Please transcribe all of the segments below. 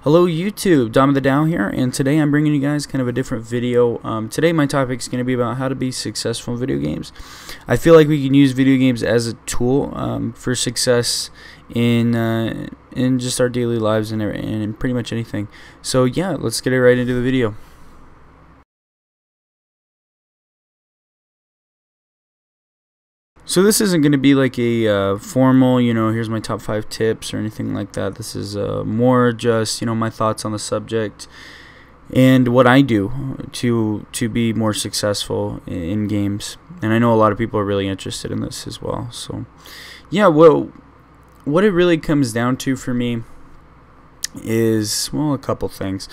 Hello YouTube, Dom here, and today I'm bringing you guys kind of a different video. Today my topic is going to be about how to be successful in video games. I feel like we can use video games as a tool for success in just our daily lives and in pretty much anything. So yeah, let's get right into the video. So this isn't going to be like a formal, here's my top 5 tips or anything like that. This is more just, my thoughts on the subject and what I do to be more successful in games. And I know a lot of people are really interested in this as well. So yeah, well, what it really comes down to for me is, well, a couple things.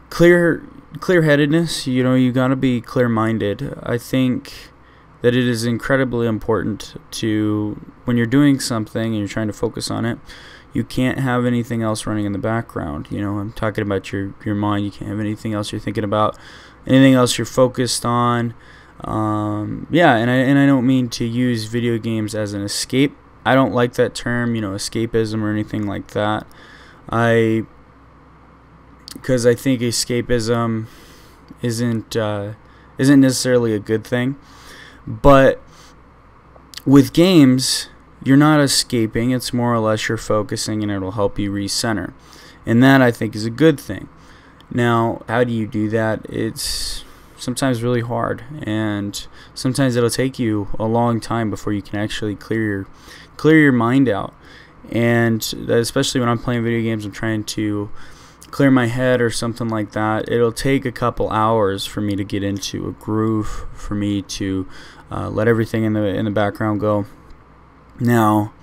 Clear-headedness, you got to be clear-minded. I think that it is incredibly important to, when you're doing something and you're trying to focus on it, you can't have anything else running in the background. I'm talking about your mind. You can't have anything else you're thinking about, anything else you're focused on. Yeah, and I don't mean to use video games as an escape. I don't like that term, escapism or anything like that. Because I think escapism isn't necessarily a good thing. But with games, you're not escaping. It's more or less you're focusing, and it'll help you recenter. And that, I think, is a good thing. Now, how do you do that? It's sometimes really hard, and sometimes it'll take you a long time before you can actually clear your mind out. And especially when I'm playing video games, I'm trying to clear my head or something like that. It'll take a couple hours for me to get into a groove, for me to let everything in the background go. Now,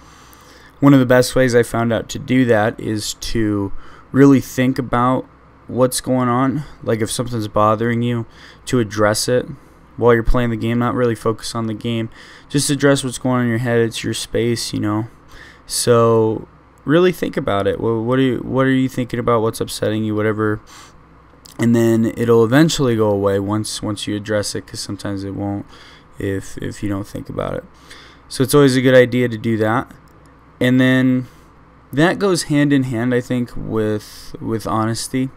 one of the best ways I found out to do that is to really think about what's going on. Like if something's bothering you, to address it while you're playing the game. Not really focus on the game, just address what's going on in your head. It's your space, So really think about it. Well, what are you thinking about? What's upsetting you? Whatever, and then it'll eventually go away once you address it, because sometimes it won't if you don't think about it. So it's always a good idea to do that, and then that goes hand in hand, I think, with honesty.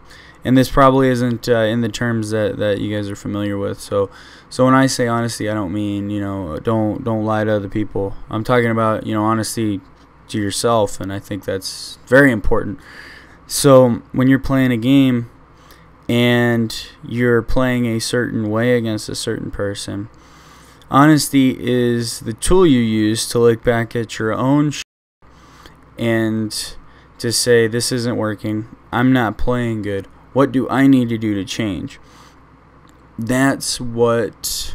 And this probably isn't in the terms that you guys are familiar with. So when I say honesty, I don't mean don't lie to other people. I'm talking about honesty to yourself, and I think that's very important. So when you're playing a game and you're playing a certain way against a certain person, honesty is the tool you use to look back at your own and to say, this isn't working, I'm not playing good, what do I need to do to change? That's what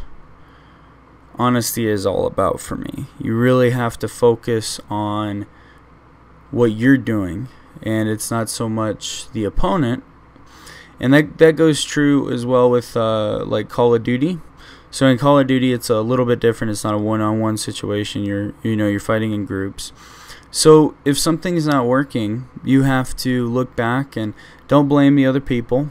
honesty is all about for me. You really have to focus on what you're doing, and it's not so much the opponent. And that goes true as well with like Call of Duty. So in Call of Duty, it's a little bit different. It's not a one-on-one situation. You're fighting in groups. So if something's not working, you have to look back and don't blame the other people,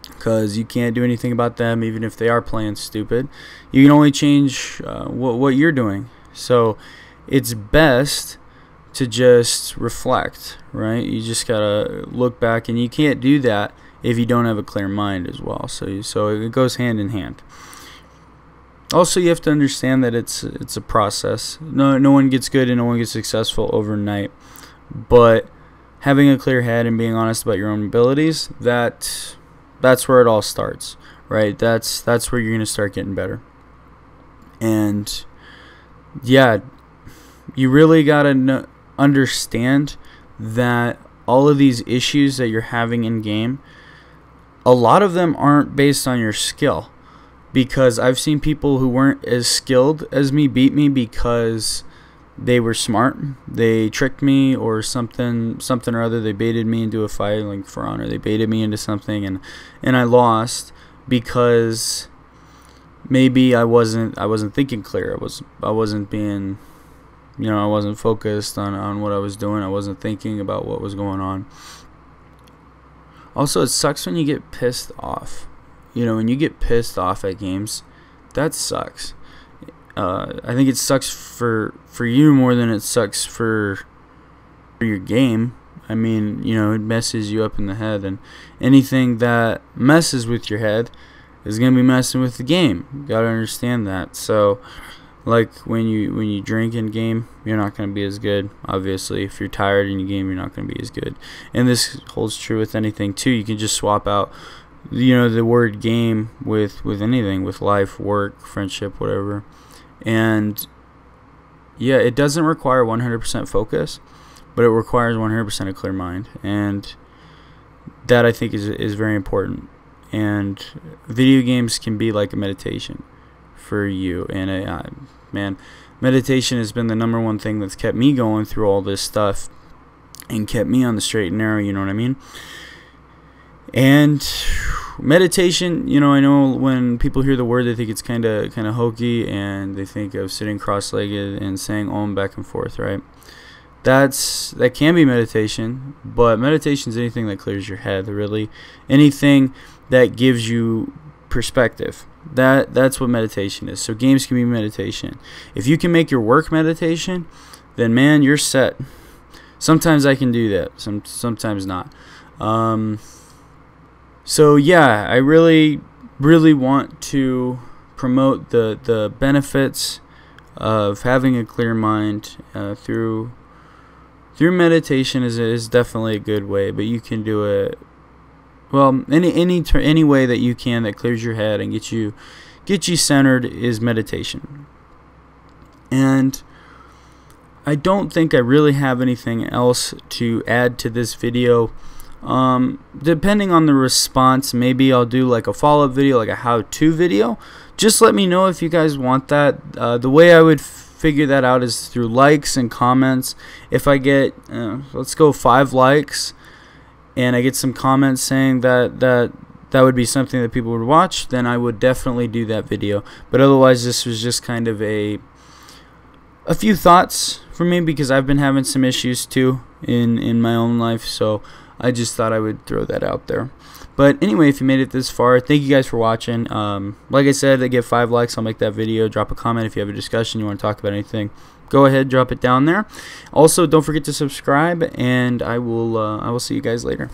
because you can't do anything about them, even if they are playing stupid. You can only change what you're doing. So it's best to just reflect, right? You just gotta look back, and you can't do that if you don't have a clear mind as well. So it goes hand in hand. Also, you have to understand that it's a process. No one gets good and no one gets successful overnight. But having a clear head and being honest about your own abilities, that's where it all starts, right? That's where you're gonna start getting better. And yeah, you really gotta understand that all of these issues that you're having in game, a lot of them aren't based on your skill. Because I've seen people who weren't as skilled as me beat me because they were smart. They tricked me or something or other. They baited me into a fight, like For Honor. They baited me into something, and I lost because maybe I wasn't thinking clear. I wasn't being, I wasn't focused on what I was doing. I wasn't thinking about what was going on. Also, it sucks when you get pissed off. When you get pissed off at games, that sucks. I think it sucks for you more than it sucks for your game. I mean, you know, it messes you up in the head, and anything that messes with your head is going to be messing with the game. You got to understand that. So like when you drink in game, you're not going to be as good. Obviously, if you're tired in your game, you're not going to be as good. And this holds true with anything too. You can just swap out, you know, the word game with anything, with life, work, friendship, whatever. And yeah, it doesn't require 100% focus, but it requires 100% a clear mind, and that I think is very important. And video games can be like a meditation for you. And man, meditation has been the #1 thing that's kept me going through all this stuff and kept me on the straight and narrow, you know what I mean? And meditation, you know, I know when people hear the word, they think it's kind of hokey, and they think of sitting cross-legged and saying Om back and forth, right? That can be meditation, but meditation is anything that clears your head, really. Anything that gives you perspective. That's what meditation is. So games can be meditation. If you can make your work meditation, then man, you're set. Sometimes I can do that. Sometimes not. So yeah, I really want to promote the benefits of having a clear mind through meditation. Is definitely a good way, but you can do it, well, any way that you can that clears your head and get you centered is meditation. And I don't think I really have anything else to add to this video. Depending on the response, maybe I'll do like a follow-up video, like a how-to video. Just let me know if you guys want that. The way I would figure that out is through likes and comments. If I get let's go 5 likes and I get some comments saying that would be something that people would watch, then I would definitely do that video. But otherwise, this was just kind of a few thoughts for me, because I've been having some issues too in my own life, so I just thought I would throw that out there. But anyway, if you made it this far, thank you guys for watching. Like I said, I get 5 likes, I'll make that video. Drop a comment if you have a discussion, you want to talk about anything. Go ahead, drop it down there. Also, don't forget to subscribe, and I will see you guys later.